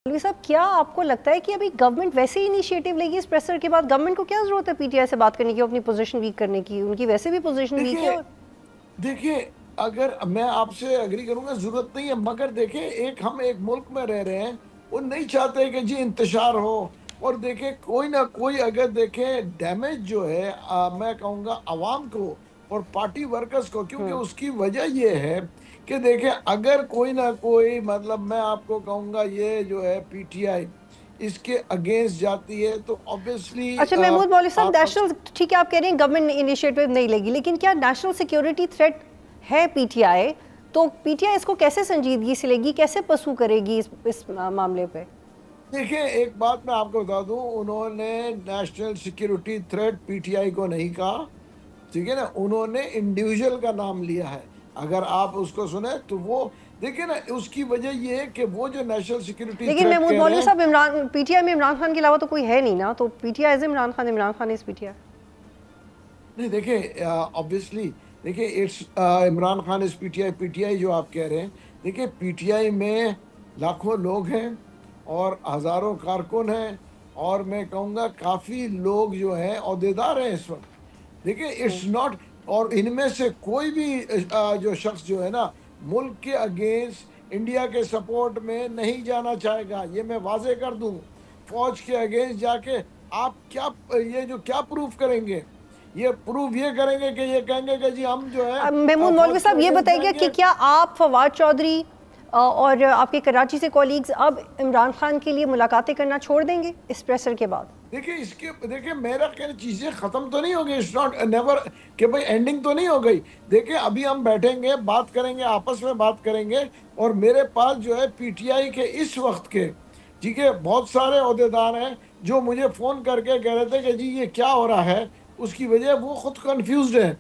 मौलवी साहब, क्या आपको लगता है कि अभी गवर्नमेंट वैसे ही इनिशिएटिव लेगी इस प्रेशर के बाद? गवर्नमेंट को क्या जरूरत है पीटीआई से बात करने की, अपनी पोजीशन वीक करने की? उनकी वैसे भी पोजीशन वीक है। देखिए, अगर मैं आपसे एग्री करूंगा, जरूरत नहीं है, मगर देखिए हम एक मुल्क में रह रहे हैं, वो नहीं चाहते कि जी इंतशार हो। और देखिए कोई ना कोई अगर देखे डैमेज जो है मैं कहूँगा आवाम को और पार्टी वर्कर्स को, क्योंकि उसकी वजह ये है कि देखिए अगर कोई ना कोई मतलब मैं आपको कहूँगा ये जो है पीटीआई इसके अगेंस्ट जाती है तो ऑब्वियसली अच्छा महमूद मौलवी साहब, नेशनल, ठीक है आप कह रहे हैं गवर्नमेंट इनिशिएटिव नहीं लेगी, लेकिन क्या नेशनल सिक्योरिटी थ्रेट है पीटीआई? तो पीटीआई इसको कैसे संजीदगी से लेगी, कैसे पसू करेगी इस मामले पे? देखिए एक बात मैं आपको बता दूं, उन्होंने नेशनल सिक्योरिटी थ्रेट पीटीआई को नहीं कहा, ठीक है ना, उन्होंने इंडिविजुअल का नाम लिया है। अगर आप उसको सुने तो वो देखिए ना, उसकी वजह ये है कि वो जो नेशनल सिक्योरिटी लेकिन महमूद मौलवी साहब, इमरान पीटीआई में इमरान खान के अलावा तो कोई है नहीं ना, तो PTI is Imran Khan is PTI. नहीं देखिए ऑब्वियसली देखिए it's Imran Khan is PTI. PTI जो आप कह रहे हैं, देखिए पीटीआई में लाखों लोग हैं और हज़ारों कारकुन हैं, और मैं कहूँगा काफ़ी लोग जो हैं अहदेदार हैं इस वक्त। देखिए इट्स नॉट, और इनमें से कोई भी जो शख्स जो है ना मुल्क के अगेंस्ट इंडिया के सपोर्ट में नहीं जाना चाहेगा, ये मैं वाजे कर दूं। फौज के अगेंस्ट जाके आप क्या ये जो क्या प्रूफ करेंगे? ये प्रूफ ये करेंगे कि ये कहेंगे कि जी हम जो है। महमूद मौलवी साहब ये बताइए कि क्या आप फवाद चौधरी और आपके कराची से कॉलीग्स अब इमरान खान के लिए मुलाकातें करना छोड़ देंगे इस प्रेशर के बाद? देखिए मेरा कहना चीज़ें ख़त्म तो नहीं हो गई, इट्स नॉट नेवर कि भाई एंडिंग तो नहीं हो गई। देखिए अभी हम बैठेंगे, बात करेंगे, आपस में बात करेंगे, और मेरे पास जो है पीटीआई के इस वक्त के ठीक है बहुत सारे अहदेदार हैं जो मुझे फ़ोन करके कह रहे थे कि जी ये क्या हो रहा है। उसकी वजह वो खुद कन्फ्यूज्ड है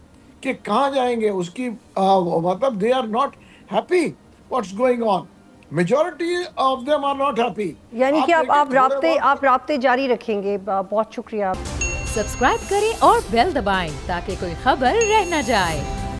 कि कहाँ जाएंगे, उसकी मतलब they are not happy what's going on. Majority of them are not happy. यानी कि आप राब्ते जारी रखेंगे। बहुत शुक्रिया। सब्सक्राइब करें और बेल दबाएं ताकि कोई खबर रह न जाए।